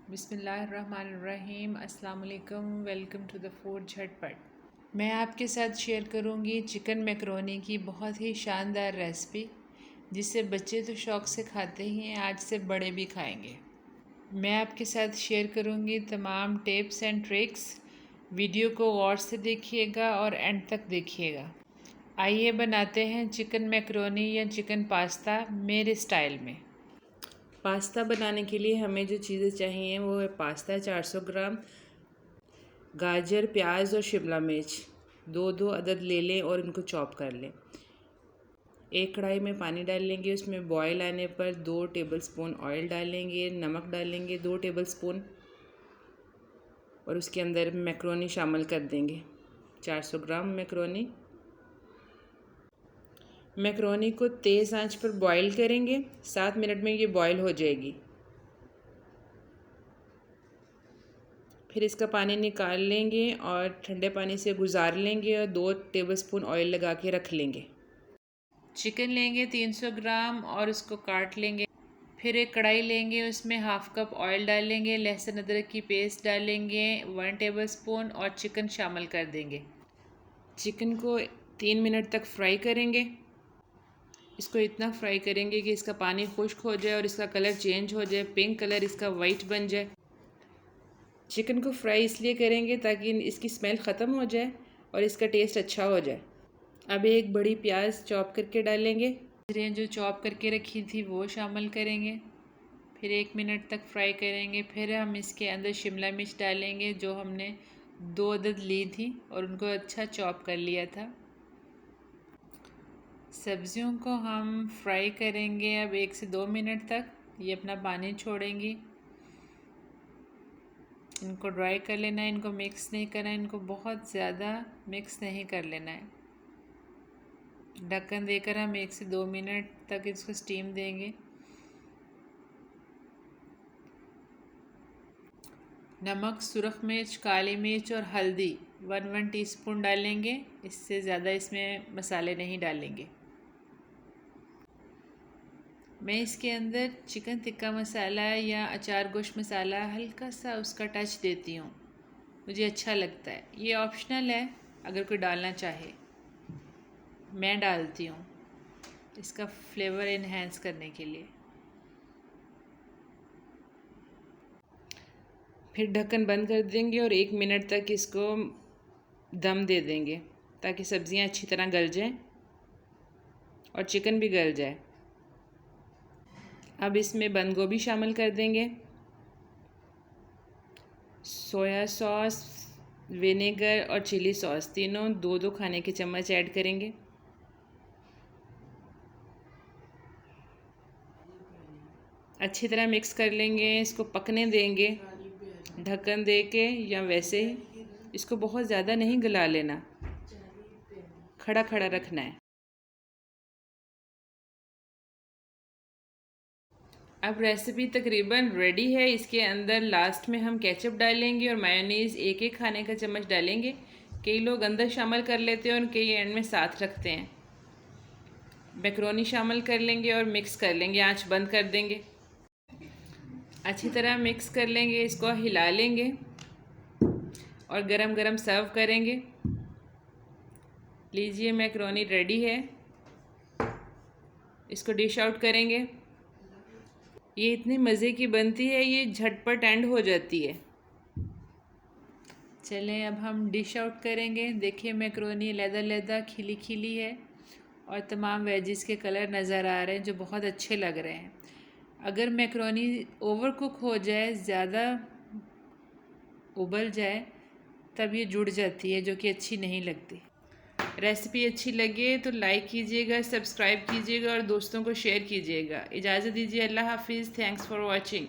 बिस्मिल्लाहिर्रहमानिर्रहीम। अस्सलाम वालेकुम। वेलकम टू द फूड झटपट। मैं आपके साथ शेयर करूंगी चिकन मैकरोनी की बहुत ही शानदार रेसिपी, जिसे बच्चे तो शौक़ से खाते ही हैं, आज से बड़े भी खाएंगे। मैं आपके साथ शेयर करूंगी तमाम टिप्स एंड ट्रिक्स। वीडियो को गौर से देखिएगा और एंड तक देखिएगा। आइए बनाते हैं चिकन मैकरोनी या चिकन पास्ता मेरे स्टाइल में। पास्ता बनाने के लिए हमें जो चीज़ें चाहिए वो है पास्ता 400 ग्राम, गाजर, प्याज और शिमला मिर्च दो अदद ले लें और इनको चॉप कर लें। एक कढ़ाई में पानी डाल लेंगे, उसमें बॉयल आने पर 2 टेबलस्पून ऑयल डालेंगे, नमक डालेंगे 2 टेबलस्पून और उसके अंदर मैकरोनी शामिल कर देंगे। 400 ग्राम मैकरोनी को तेज़ आंच पर बॉईल करेंगे। 7 मिनट में ये बॉईल हो जाएगी। फिर इसका पानी निकाल लेंगे और ठंडे पानी से गुजार लेंगे और 2 टेबलस्पून ऑयल लगा के रख लेंगे। चिकन लेंगे 300 ग्राम और उसको काट लेंगे। फिर एक कढ़ाई लेंगे, उसमें हाफ कप ऑयल डालेंगे, लहसुन अदरक की पेस्ट डालेंगे 1 टेबलस्पून और चिकन शामिल कर देंगे। चिकन को 3 मिनट तक फ्राई करेंगे। इसको इतना फ्राई करेंगे कि इसका पानी खुश्क हो जाए और इसका कलर चेंज हो जाए, पिंक कलर इसका वाइट बन जाए। चिकन को फ्राई इसलिए करेंगे ताकि इसकी स्मेल ख़त्म हो जाए और इसका टेस्ट अच्छा हो जाए। अब एक बड़ी प्याज चॉप करके डालेंगे। जो चॉप करके रखी थी वो शामिल करेंगे। फिर 1 मिनट तक फ्राई करेंगे। फिर हम इसके अंदर शिमला मिर्च डालेंगे जो हमने 2 अदद ली थी और उनको अच्छा चॉप कर लिया था। सब्जियों को हम फ्राई करेंगे अब 1 से 2 मिनट तक। ये अपना पानी छोड़ेंगी। इनको ड्राई कर लेना है, इनको मिक्स नहीं करना है, इनको बहुत ज़्यादा मिक्स नहीं कर लेना है। ढक्कन देकर हम 1 से 2 मिनट तक इसको स्टीम देंगे। नमक, सुरख मिर्च, काली मिर्च और हल्दी 1 टीस्पून डालेंगे। इससे ज़्यादा इसमें मसाले नहीं डालेंगे। मैं इसके अंदर चिकन टिक्का मसाला या अचार गोश्त मसाला हल्का सा उसका टच देती हूँ, मुझे अच्छा लगता है। ये ऑप्शनल है, अगर कोई डालना चाहे। मैं डालती हूँ इसका फ्लेवर इन्हेंस करने के लिए। फिर ढक्कन बंद कर देंगे और 1 मिनट तक इसको दम दे देंगे ताकि सब्ज़ियाँ अच्छी तरह गल जाएं और चिकन भी गल जाए। अब इसमें बंद गोभी शामिल कर देंगे, सोया सॉस, विनेगर और चिली सॉस तीनों 2-2 खाने के चम्मच ऐड करेंगे। अच्छी तरह मिक्स कर लेंगे। इसको पकने देंगे ढक्कन दे के, या वैसे ही इसको बहुत ज़्यादा नहीं गला लेना, खड़ा खड़ा रखना है। अब रेसिपी तकरीबन रेडी है। इसके अंदर लास्ट में हम केचप डालेंगे और मायोनीज़ 1-1 खाने का चम्मच डालेंगे। कई लोग अंदर शामिल कर लेते हैं और कई एंड में साथ रखते हैं। मैकरोनी शामिल कर लेंगे और मिक्स कर लेंगे। आंच बंद कर देंगे, अच्छी तरह मिक्स कर लेंगे, इसको हिला लेंगे और गरम गरम सर्व करेंगे। लीजिए, मैकरोनी रेडी है। इसको डिश आउट करेंगे। ये इतनी मज़े की बनती है, ये झटपट एंड हो जाती है। चलें अब हम डिश आउट करेंगे। देखिए, मैकरोनी लैदा खिली खिली है और तमाम वेजिस के कलर नज़र आ रहे हैं जो बहुत अच्छे लग रहे हैं। अगर मैकरोनी ओवर कुक हो जाए, ज़्यादा उबल जाए, तब ये जुड़ जाती है, जो कि अच्छी नहीं लगती। रेसिपी अच्छी लगे तो लाइक कीजिएगा, सब्सक्राइब कीजिएगा और दोस्तों को शेयर कीजिएगा। इजाज़त दीजिए, अल्लाह हाफिज़। Thanks for watching.